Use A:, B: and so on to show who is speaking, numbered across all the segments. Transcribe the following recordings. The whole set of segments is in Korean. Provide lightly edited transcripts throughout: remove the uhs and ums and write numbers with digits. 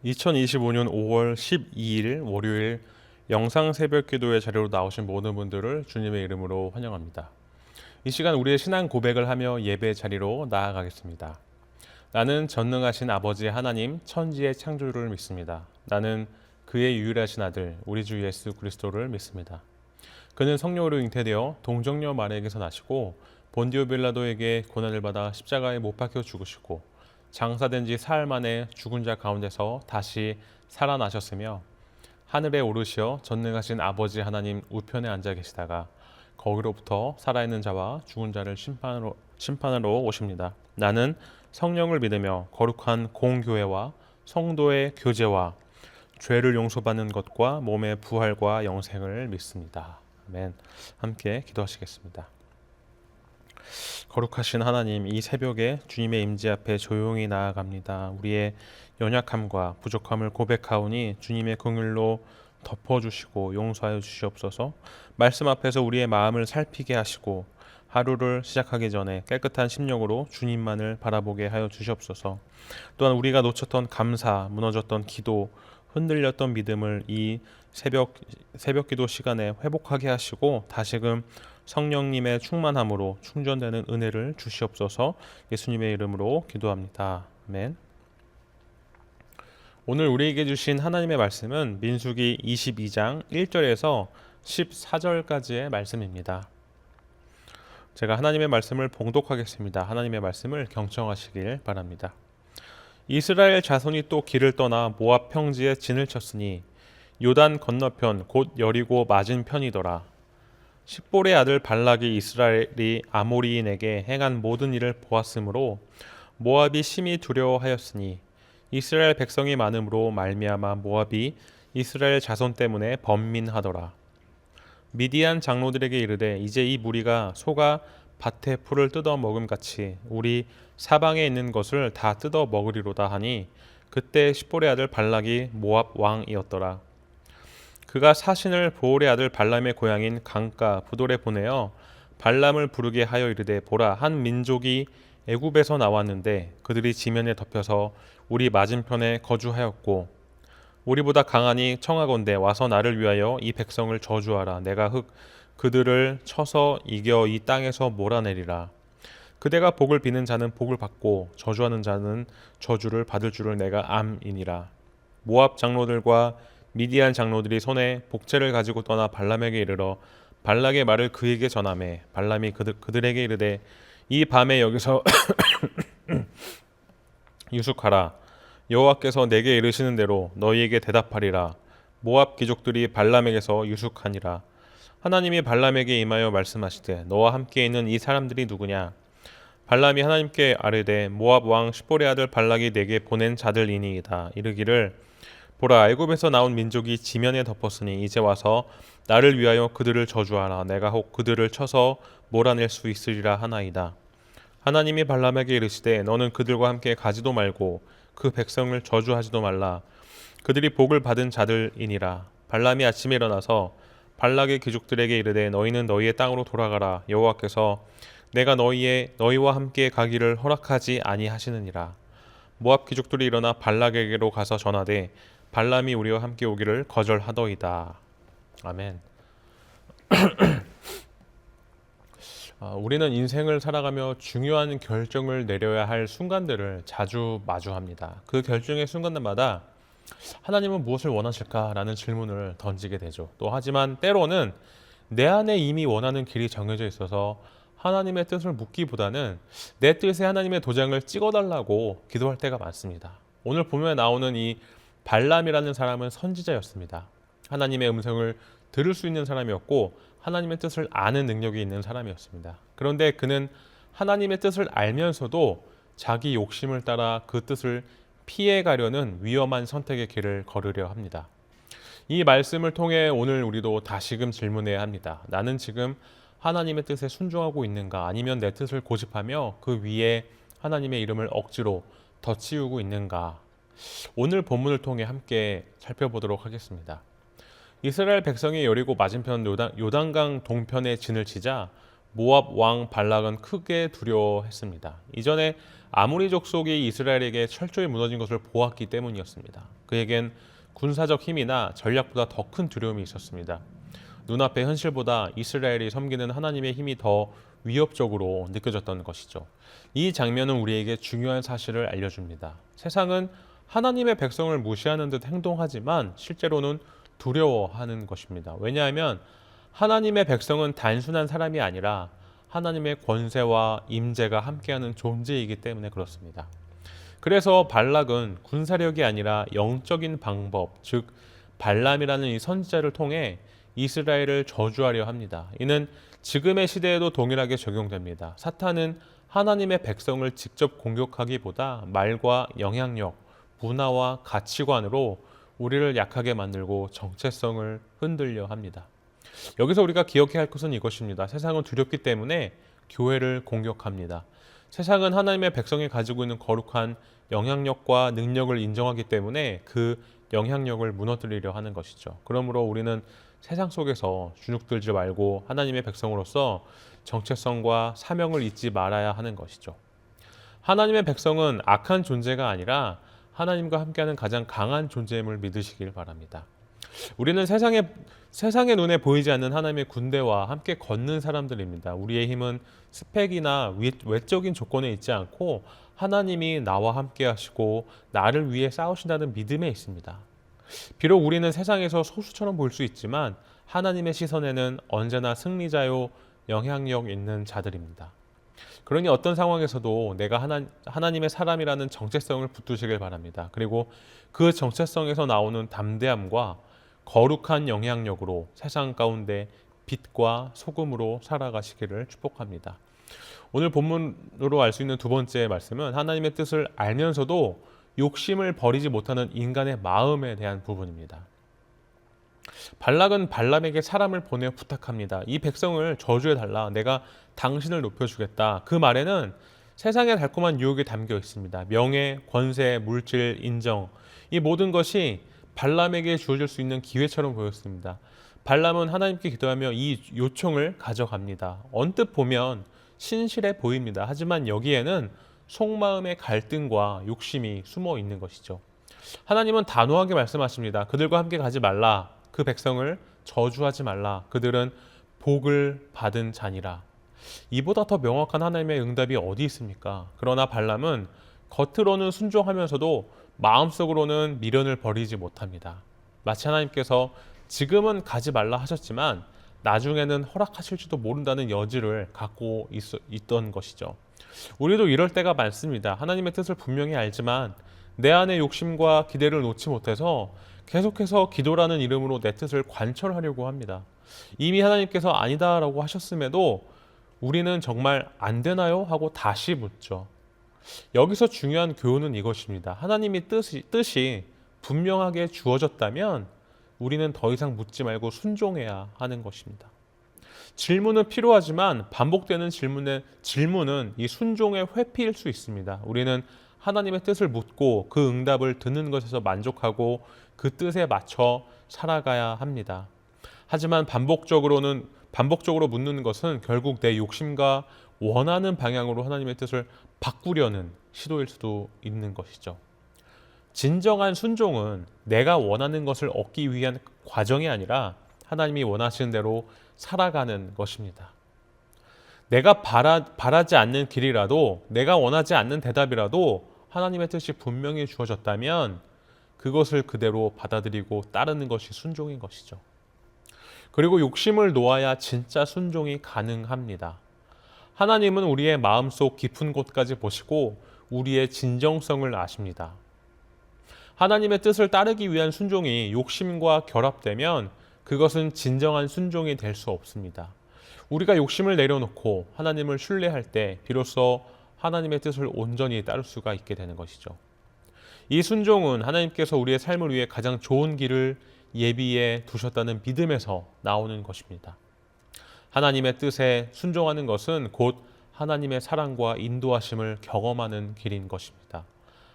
A: 2025년 5월 12일 월요일 영상 새벽 기도의 자리로 나오신 모든 분들을 주님의 이름으로 환영합니다. 이 시간 우리의 신앙 고백을 하며 예배 자리로 나아가겠습니다. 나는 전능하신 아버지 하나님 천지의 창조주를 믿습니다. 나는 그의 유일하신 아들 우리 주 예수 그리스도를 믿습니다. 그는 성령으로 잉태되어 동정녀 마리아에게서 나시고 본디오 빌라도에게 고난을 받아 십자가에 못 박혀 죽으시고 장사된 지 사흘 만에 죽은 자 가운데서 다시 살아나셨으며 하늘에 오르시어 전능하신 아버지 하나님 우편에 앉아 계시다가 거기로부터 살아있는 자와 죽은 자를 심판으로 오십니다. 나는 성령을 믿으며 거룩한 공교회와 성도의 교제와 죄를 용서받는 것과 몸의 부활과 영생을 믿습니다. 아멘. 함께 기도하시겠습니다. 거룩하신 하나님, 이 새벽에 주님의 임재 앞에 조용히 나아갑니다. 우리의 연약함과 부족함을 고백하오니 주님의 긍휼로 덮어주시고 용서하여 주시옵소서. 말씀 앞에서 우리의 마음을 살피게 하시고 하루를 시작하기 전에 깨끗한 심령으로 주님만을 바라보게 하여 주시옵소서. 또한 우리가 놓쳤던 감사, 무너졌던 기도, 흔들렸던 믿음을 이 새벽 기도 시간에 회복하게 하시고 다시금 성령님의 충만함으로 충전되는 은혜를 주시옵소서. 예수님의 이름으로 기도합니다. 아멘. 오늘 우리에게 주신 하나님의 말씀은 민수기 22장 1절에서 14절까지의 말씀입니다. 제가 하나님의 말씀을 봉독하겠습니다. 하나님의 말씀을 경청하시길 바랍니다. 이스라엘 자손이 또 길을 떠나 모압 평지에 진을 쳤으니 요단 건너편 곧 여리고 맞은 편이더라. 십볼의 아들 발락이 이스라엘이 아모리인에게 행한 모든 일을 보았으므로 모압이 심히 두려워하였으니 이스라엘 백성이 많음으로 말미암아 모압이 이스라엘 자손 때문에 번민하더라. 미디안 장로들에게 이르되 이제 이 무리가 소가 밭의 풀을 뜯어 먹음같이 우리 사방에 있는 것을 다 뜯어 먹으리로다 하니 그때 십볼의 아들 발락이 모압 왕이었더라. 그가 사신을 보올의 아들 발람의 고향인 강가 부돌에 보내어 발람을 부르게 하여 이르되 보라 한 민족이 애굽에서 나왔는데 그들이 지면에 덮여서 우리 맞은편에 거주하였고 우리보다 강하니 청하건대 와서 나를 위하여 이 백성을 저주하라. 내가 그들을 쳐서 이겨 이 땅에서 몰아내리라. 그대가 복을 비는 자는 복을 받고 저주하는 자는 저주를 받을 줄을 내가 암이니라. 모압 장로들과 미디안 장로들이 손에 복채를 가지고 떠나 발람에게 이르러 발락의 말을 그에게 전하매 발람이 그들에게 이르되 이 밤에 여기서 유숙하라. 여호와께서 내게 이르시는 대로 너희에게 대답하리라. 모압 귀족들이 발람에게서 유숙하니라. 하나님이 발람에게 임하여 말씀하시되 너와 함께 있는 이 사람들이 누구냐? 발람이 하나님께 아뢰되 모압 왕 십볼의 아들 발락이 내게 보낸 자들이니이다. 이르기를 보라 애굽에서 나온 민족이 지면에 덮었으니 이제 와서 나를 위하여 그들을 저주하라. 내가 혹 그들을 쳐서 몰아낼 수 있으리라 하나이다. 하나님이 발람에게 이르시되 너는 그들과 함께 가지도 말고 그 백성을 저주하지도 말라. 그들이 복을 받은 자들이니라. 발람이 아침에 일어나서 발락의 귀족들에게 이르되 너희는 너희의 땅으로 돌아가라. 여호와께서 내가 너희와 함께 가기를 허락하지 아니하시느니라. 모압 귀족들이 일어나 발락에게로 가서 전하되 발람이 우리와 함께 오기를 거절하더이다. 아멘. 우리는 인생을 살아가며 중요한 결정을 내려야 할 순간들을 자주 마주합니다. 그 결정의 순간마다 하나님은 무엇을 원하실까라는 질문을 던지게 되죠. 또 하지만 때로는 내 안에 이미 원하는 길이 정해져 있어서 하나님의 뜻을 묻기보다는 내 뜻에 하나님의 도장을 찍어달라고 기도할 때가 많습니다. 오늘 본문에 나오는 이 발람이라는 사람은 선지자였습니다. 하나님의 음성을 들을 수 있는 사람이었고 하나님의 뜻을 아는 능력이 있는 사람이었습니다. 그런데 그는 하나님의 뜻을 알면서도 자기 욕심을 따라 그 뜻을 피해가려는 위험한 선택의 길을 걸으려 합니다. 이 말씀을 통해 오늘 우리도 다시금 질문해야 합니다. 나는 지금 하나님의 뜻에 순종하고 있는가? 아니면 내 뜻을 고집하며 그 위에 하나님의 이름을 억지로 덧씌우고 있는가? 오늘 본문을 통해 함께 살펴보도록 하겠습니다. 이스라엘 백성이 여리고 맞은편 요단강 동편에 진을 치자 모압 왕 발락은 크게 두려워했습니다. 이전에 아모리 족속이 이스라엘에게 철저히 무너진 것을 보았기 때문이었습니다. 그에겐 군사적 힘이나 전략보다 더 큰 두려움이 있었습니다. 눈앞의 현실보다 이스라엘이 섬기는 하나님의 힘이 더 위협적으로 느껴졌던 것이죠. 이 장면은 우리에게 중요한 사실을 알려줍니다. 세상은 하나님의 백성을 무시하는 듯 행동하지만 실제로는 두려워하는 것입니다. 왜냐하면 하나님의 백성은 단순한 사람이 아니라 하나님의 권세와 임재가 함께하는 존재이기 때문에 그렇습니다. 그래서 발락은 군사력이 아니라 영적인 방법, 즉 발람이라는 이 선지자를 통해 이스라엘을 저주하려 합니다. 이는 지금의 시대에도 동일하게 적용됩니다. 사탄은 하나님의 백성을 직접 공격하기보다 말과 영향력, 문화와 가치관으로 우리를 약하게 만들고 정체성을 흔들려 합니다. 여기서 우리가 기억해야 할 것은 이것입니다. 세상은 두렵기 때문에 교회를 공격합니다. 세상은 하나님의 백성이 가지고 있는 거룩한 영향력과 능력을 인정하기 때문에 그 영향력을 무너뜨리려 하는 것이죠. 그러므로 우리는 세상 속에서 주눅들지 말고 하나님의 백성으로서 정체성과 사명을 잊지 말아야 하는 것이죠. 하나님의 백성은 악한 존재가 아니라 하나님과 함께하는 가장 강한 존재임을 믿으시길 바랍니다. 우리는 세상의 눈에 보이지 않는 하나님의 군대와 함께 걷는 사람들입니다. 우리의 힘은 스펙이나 외적인 조건에 있지 않고 하나님이 나와 함께 하시고 나를 위해 싸우신다는 믿음에 있습니다. 비록 우리는 세상에서 소수처럼 보일 수 있지만 하나님의 시선에는 언제나 승리자요 영향력 있는 자들입니다. 그러니 어떤 상황에서도 내가 하나님의 사람이라는 정체성을 붙드시길 바랍니다. 그리고 그 정체성에서 나오는 담대함과 거룩한 영향력으로 세상 가운데 빛과 소금으로 살아가시기를 축복합니다. 오늘 본문으로 알 수 있는 두 번째 말씀은 하나님의 뜻을 알면서도 욕심을 버리지 못하는 인간의 마음에 대한 부분입니다. 발락은 발람에게 사람을 보내어 부탁합니다. 이 백성을 저주해달라. 내가 당신을 높여주겠다. 그 말에는 세상의 달콤한 유혹이 담겨 있습니다. 명예, 권세, 물질, 인정. 이 모든 것이 발람에게 주어질 수 있는 기회처럼 보였습니다. 발람은 하나님께 기도하며 이 요청을 가져갑니다. 언뜻 보면 신실해 보입니다. 하지만 여기에는 속마음의 갈등과 욕심이 숨어 있는 것이죠. 하나님은 단호하게 말씀하십니다. 그들과 함께 가지 말라. 그 백성을 저주하지 말라. 그들은 복을 받은 자니라. 이보다 더 명확한 하나님의 응답이 어디 있습니까? 그러나 발람은 겉으로는 순종하면서도 마음속으로는 미련을 버리지 못합니다. 마치 하나님께서 지금은 가지 말라 하셨지만 나중에는 허락하실지도 모른다는 여지를 갖고 있던 것이죠. 우리도 이럴 때가 많습니다. 하나님의 뜻을 분명히 알지만 내 안의 욕심과 기대를 놓지 못해서 계속해서 기도라는 이름으로 내 뜻을 관철하려고 합니다. 이미 하나님께서 아니다라고 하셨음에도 우리는 정말 안 되나요? 하고 다시 묻죠. 여기서 중요한 교훈은 이것입니다. 하나님의 뜻이 분명하게 주어졌다면 우리는 더 이상 묻지 말고 순종해야 하는 것입니다. 질문은 필요하지만 반복되는 질문은 이 순종의 회피일 수 있습니다. 우리는 하나님의 뜻을 묻고 그 응답을 듣는 것에서 만족하고 그 뜻에 맞춰 살아가야 합니다. 하지만 반복적으로 묻는 것은 결국 내 욕심과 원하는 방향으로 하나님의 뜻을 바꾸려는 시도일 수도 있는 것이죠. 진정한 순종은 내가 원하는 것을 얻기 위한 과정이 아니라 하나님이 원하시는 대로 살아가는 것입니다. 내가 바라지 않는 길이라도 내가 원하지 않는 대답이라도 하나님의 뜻이 분명히 주어졌다면 그것을 그대로 받아들이고 따르는 것이 순종인 것이죠. 그리고 욕심을 놓아야 진짜 순종이 가능합니다. 하나님은 우리의 마음속 깊은 곳까지 보시고 우리의 진정성을 아십니다. 하나님의 뜻을 따르기 위한 순종이 욕심과 결합되면 그것은 진정한 순종이 될 수 없습니다. 우리가 욕심을 내려놓고 하나님을 신뢰할 때 비로소 하나님의 뜻을 온전히 따를 수가 있게 되는 것이죠. 이 순종은 하나님께서 우리의 삶을 위해 가장 좋은 길을 예비해 두셨다는 믿음에서 나오는 것입니다. 하나님의 뜻에 순종하는 것은 곧 하나님의 사랑과 인도하심을 경험하는 길인 것입니다.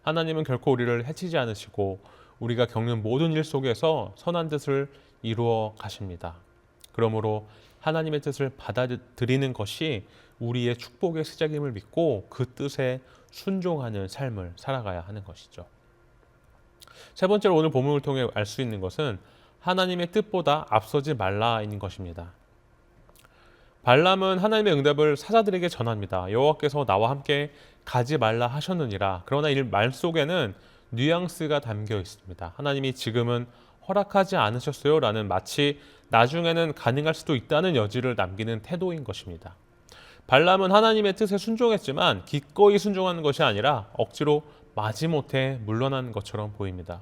A: 하나님은 결코 우리를 해치지 않으시고 우리가 겪는 모든 일 속에서 선한 뜻을 이루어 가십니다. 그러므로 하나님의 뜻을 받아들이는 것이 우리의 축복의 시작임을 믿고 그 뜻에 순종하는 삶을 살아가야 하는 것이죠. 세 번째로 오늘 본문을 통해 알 수 있는 것은 하나님의 뜻보다 앞서지 말라인 것입니다. 발람은 하나님의 응답을 사자들에게 전합니다. 여호와께서 나와 함께 가지 말라 하셨느니라. 그러나 이 말 속에는 뉘앙스가 담겨 있습니다. 하나님이 지금은 허락하지 않으셨어요 라는 마치 나중에는 가능할 수도 있다는 여지를 남기는 태도인 것입니다. 발람은 하나님의 뜻에 순종했지만 기꺼이 순종하는 것이 아니라 억지로 마지못해 물러난 것처럼 보입니다.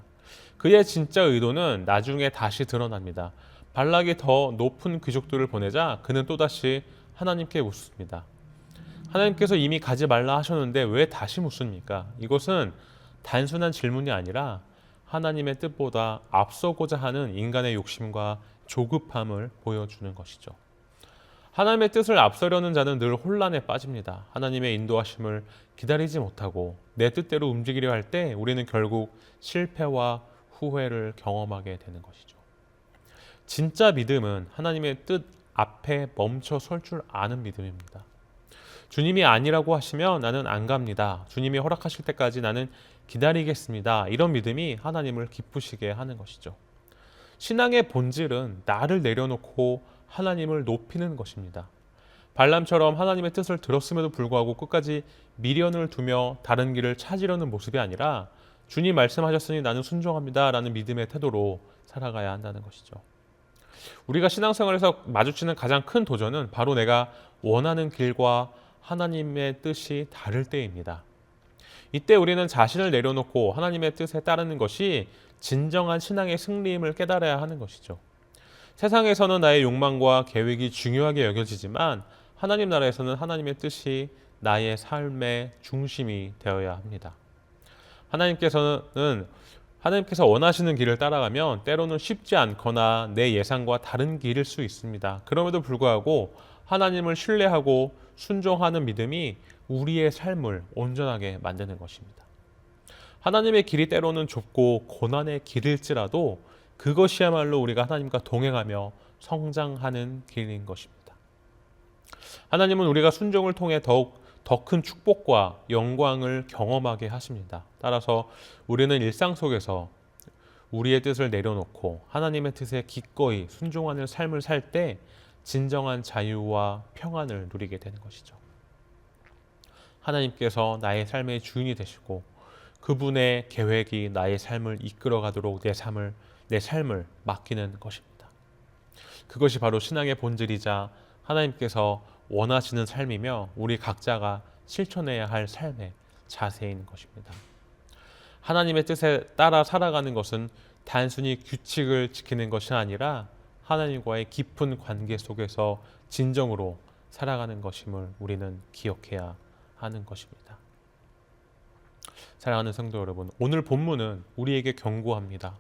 A: 그의 진짜 의도는 나중에 다시 드러납니다. 발락이 더 높은 귀족들을 보내자 그는 또다시 하나님께 묻습니다. 하나님께서 이미 가지 말라 하셨는데 왜 다시 묻습니까? 이것은 단순한 질문이 아니라 하나님의 뜻보다 앞서고자 하는 인간의 욕심과 조급함을 보여주는 것이죠. 하나님의 뜻을 앞서려는 자는 늘 혼란에 빠집니다. 하나님의 인도하심을 기다리지 못하고 내 뜻대로 움직이려 할 때 우리는 결국 실패와 후회를 경험하게 되는 것이죠. 진짜 믿음은 하나님의 뜻 앞에 멈춰 설 줄 아는 믿음입니다. 주님이 아니라고 하시면 나는 안 갑니다. 주님이 허락하실 때까지 나는 기다리겠습니다. 이런 믿음이 하나님을 기쁘시게 하는 것이죠. 신앙의 본질은 나를 내려놓고 하나님을 높이는 것입니다. 발람처럼 하나님의 뜻을 들었음에도 불구하고 끝까지 미련을 두며 다른 길을 찾으려는 모습이 아니라 주님 말씀하셨으니 나는 순종합니다 라는 믿음의 태도로 살아가야 한다는 것이죠. 우리가 신앙생활에서 마주치는 가장 큰 도전은 바로 내가 원하는 길과 하나님의 뜻이 다를 때입니다. 이때 우리는 자신을 내려놓고 하나님의 뜻에 따르는 것이 진정한 신앙의 승리임을 깨달아야 하는 것이죠. 세상에서는 나의 욕망과 계획이 중요하게 여겨지지만 하나님 나라에서는 하나님의 뜻이 나의 삶의 중심이 되어야 합니다. 하나님께서 원하시는 길을 따라가면 때로는 쉽지 않거나 내 예상과 다른 길일 수 있습니다. 그럼에도 불구하고 하나님을 신뢰하고 순종하는 믿음이 우리의 삶을 온전하게 만드는 것입니다. 하나님의 길이 때로는 좁고 고난의 길일지라도 그것이야말로 우리가 하나님과 동행하며 성장하는 길인 것입니다. 하나님은 우리가 순종을 통해 더욱 더 큰 축복과 영광을 경험하게 하십니다. 따라서 우리는 일상 속에서 우리의 뜻을 내려놓고 하나님의 뜻에 기꺼이 순종하는 삶을 살 때 진정한 자유와 평안을 누리게 되는 것이죠. 하나님께서 나의 삶의 주인이 되시고 그분의 계획이 나의 삶을 이끌어가도록 내 삶을 맡기는 것입니다. 그것이 바로 신앙의 본질이자 하나님께서 원하시는 삶이며 우리 각자가 실천해야 할 삶의 자세인 것입니다. 하나님의 뜻에 따라 살아가는 것은 단순히 규칙을 지키는 것이 아니라 하나님과의 깊은 관계 속에서 진정으로 살아가는 것임을 우리는 기억해야 하는 것입니다. 사랑하는 성도 여러분, 오늘 본문은 우리에게 경고합니다.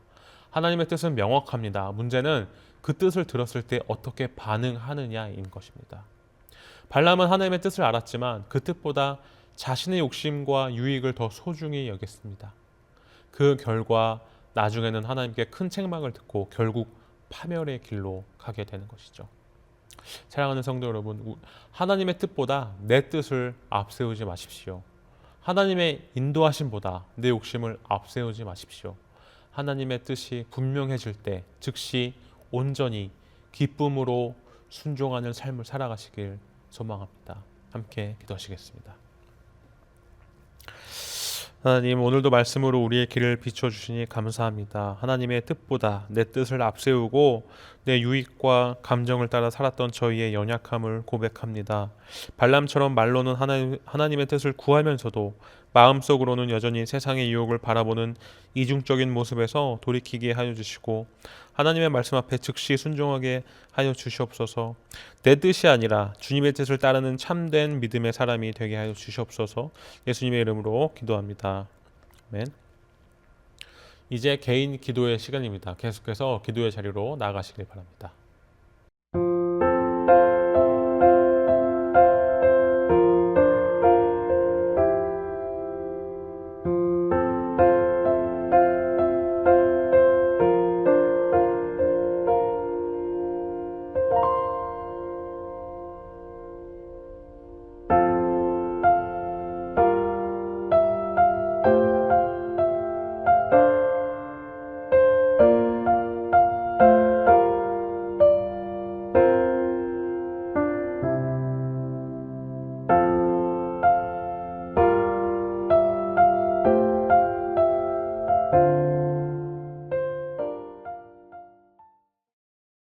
A: 하나님의 뜻은 명확합니다. 문제는 그 뜻을 들었을 때 어떻게 반응하느냐인 것입니다. 발람은 하나님의 뜻을 알았지만 그 뜻보다 자신의 욕심과 유익을 더 소중히 여겼습니다. 그 결과 나중에는 하나님께 큰 책망을 듣고 결국 파멸의 길로 가게 되는 것이죠. 사랑하는 성도 여러분, 하나님의 뜻보다 내 뜻을 앞세우지 마십시오. 하나님의 인도하심보다 내 욕심을 앞세우지 마십시오. 하나님의 뜻이 분명해질 때 즉시 온전히 기쁨으로 순종하는 삶을 살아가시길 소망합니다. 함께 기도하시겠습니다. 하나님, 오늘도 말씀으로 우리의 길을 비춰주시니 감사합니다. 하나님의 뜻보다 내 뜻을 앞세우고 내 유익과 감정을 따라 살았던 저희의 연약함을 고백합니다. 발람처럼 말로는 하나님의 뜻을 구하면서도 마음속으로는 여전히 세상의 유혹을 바라보는 이중적인 모습에서 돌이키게 하여 주시고 하나님의 말씀 앞에 즉시 순종하게 하여 주시옵소서. 내 뜻이 아니라 주님의 뜻을 따르는 참된 믿음의 사람이 되게 하여 주시옵소서. 예수님의 이름으로 기도합니다. 아멘. 이제 개인 기도의 시간입니다. 계속해서 기도의 자리로 나아가시길 바랍니다.